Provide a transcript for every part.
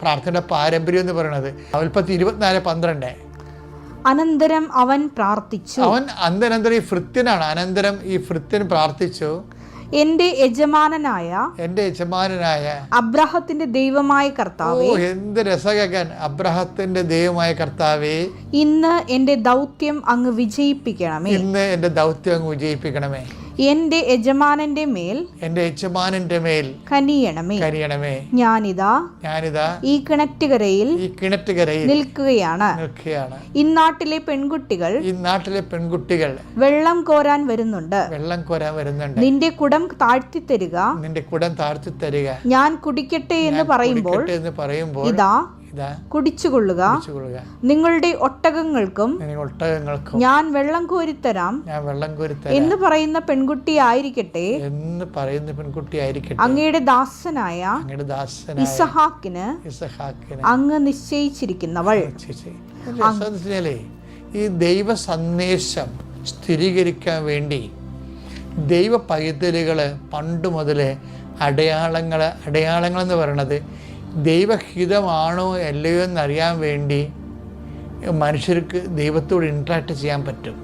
പ്രാർത്ഥനയുടെ പാരമ്പര്യം എന്ന് പറയുന്നത്. ഉൽപ്പത്തി 24:12. അനന്തരം അവൻ പ്രാർത്ഥിച്ചു. അവൻ അനന്തരം ഈ ഭൃത്യനാണ്. അനന്തരം ഈ ഭൃത്യൻ പ്രാർത്ഥിച്ചു, എന്റെ യജമാനനായ അബ്രാഹത്തിന്റെ ദൈവമായ കർത്താവേ. എന്ത് രസം കേൾക്കാൻ. അബ്രാഹത്തിന്റെ ദൈവമായ കർത്താവേ, ഇന്ന് എന്റെ ദൗത്യം അങ്ങ് വിജയിപ്പിക്കണമേ. എന്റെ യജമാനന്റെ മേൽ കനിയണമേ. ഞാനിതാ ഈ കിണറ്റുകരയിൽ നിൽക്കുകയാണ്. ഇന്നാട്ടിലെ പെൺകുട്ടികൾ വെള്ളം കോരാൻ വരുന്നുണ്ട്. നിന്റെ കുടം താഴ്ത്തി തരിക, ഞാൻ കുടിക്കട്ടെ എന്ന് പറയുമ്പോൾ ഇതാ കുടിച്ചുകൊള്ളുക. നിങ്ങളുടെ ഒട്ടകങ്ങൾക്കും ഞാൻ വെള്ളം കോരിത്തരാം എന്ന് പറയുന്ന പെൺകുട്ടി ആയിരിക്കട്ടെ അങ്ങയുടെ ദാസനായ ഇസഹാക്കിന് അങ്ങ് നിശ്ചയിച്ചിരിക്കുന്നവൾ. ഈ ദൈവ സന്ദേശം സ്ഥിരീകരിക്കാൻ വേണ്ടി ദൈവ പൈതലുകള് പണ്ട് മുതലേ അടയാളങ്ങൾ എന്ന് പറയണത് ദൈവഹിതമാണോ അല്ലയോ എന്നറിയാൻ വേണ്ടി മനുഷ്യർക്ക് ദൈവത്തോട് ഇൻട്രാക്ട് ചെയ്യാൻ പറ്റും.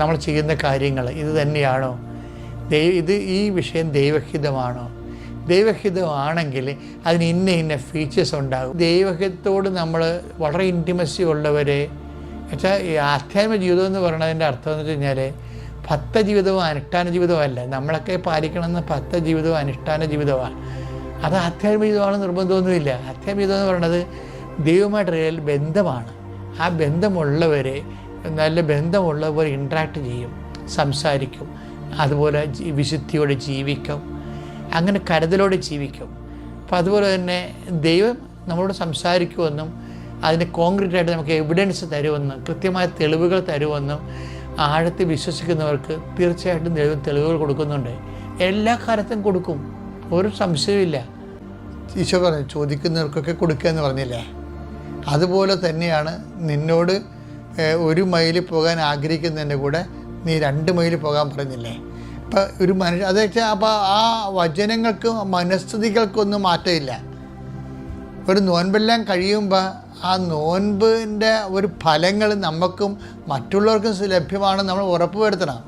നമ്മൾ ചെയ്യുന്ന കാര്യങ്ങൾ ഇത് തന്നെയാണോ, ഈ വിഷയം ദൈവഹിതമാണോ? ദൈവഹിതമാണെങ്കിൽ അതിന് ഇന്ന ഫീച്ചേഴ്സ് ഉണ്ടാകും. ദൈവഹിതത്തോട് നമ്മൾ വളരെ ഇൻറ്റിമസി ഉള്ളവരെ വെച്ചാൽ ഈ ആധ്യാത്മിക ജീവിതം എന്ന് പറയുന്നതിൻ്റെ അർത്ഥം എന്ന് വെച്ച് കഴിഞ്ഞാൽ ഭക്ത ജീവിതവും അനുഷ്ഠാന ജീവിതവും അല്ല. നമ്മളൊക്കെ പാലിക്കണമെന്ന് ഭക്ത ജീവിതവും അനുഷ്ഠാന ജീവിതമാണ്. അത് ആധ്യാത്മിക ജീവിതമാണ് നിർബന്ധമൊന്നുമില്ല. ആധ്യാത്മിക ജീവിതം എന്ന് പറയുന്നത് ദൈവമായിട്ട് ബന്ധമാണ്. ആ ബന്ധമുള്ളവരെ നല്ല ബന്ധമുള്ളവരെ ഇൻട്രാക്ട് ചെയ്യും, സംസാരിക്കും, അതുപോലെ വിശുദ്ധിയോടെ ജീവിക്കും, അങ്ങനെ കരുതലോടെ ജീവിക്കും. അപ്പം അതുപോലെ തന്നെ ദൈവം നമ്മളോട് സംസാരിക്കുമെന്നും അതിന് കോൺക്രീറ്റായിട്ട് നമുക്ക് എവിഡൻസ് തരുമെന്നും കൃത്യമായ തെളിവുകൾ തരുമെന്നും ആഴത്തിൽ വിശ്വസിക്കുന്നവർക്ക് തീർച്ചയായിട്ടും ദൈവം തെളിവുകൾ കൊടുക്കുന്നുണ്ട്. എല്ലാ കാലത്തും കൊടുക്കും, ഒരു സംശയമില്ല. ഈശോ പറഞ്ഞു ചോദിക്കുന്നവർക്കൊക്കെ കൊടുക്കുക എന്ന് പറഞ്ഞില്ലേ? അതുപോലെ തന്നെയാണ് നിന്നോട് 1 മൈൽ പോകാൻ ആഗ്രഹിക്കുന്നതിൻ്റെ കൂടെ നീ 2 മൈൽ പോകാൻ പറഞ്ഞില്ലേ? അപ്പം ഒരു മനുഷ്യ അത് വെച്ചാൽ അപ്പോൾ ആ വചനങ്ങൾക്കും മനസ്ഥിതികൾക്കൊന്നും മാറ്റമില്ല. ഒരു നോൻപെല്ലാം കഴിയുമ്പോൾ ആ നോൻപിൻ്റെ ഒരു ഫലങ്ങൾ നമുക്കും മറ്റുള്ളവർക്കും ലഭ്യമാണെന്ന് നമ്മൾ ഉറപ്പ് വരുത്തണം.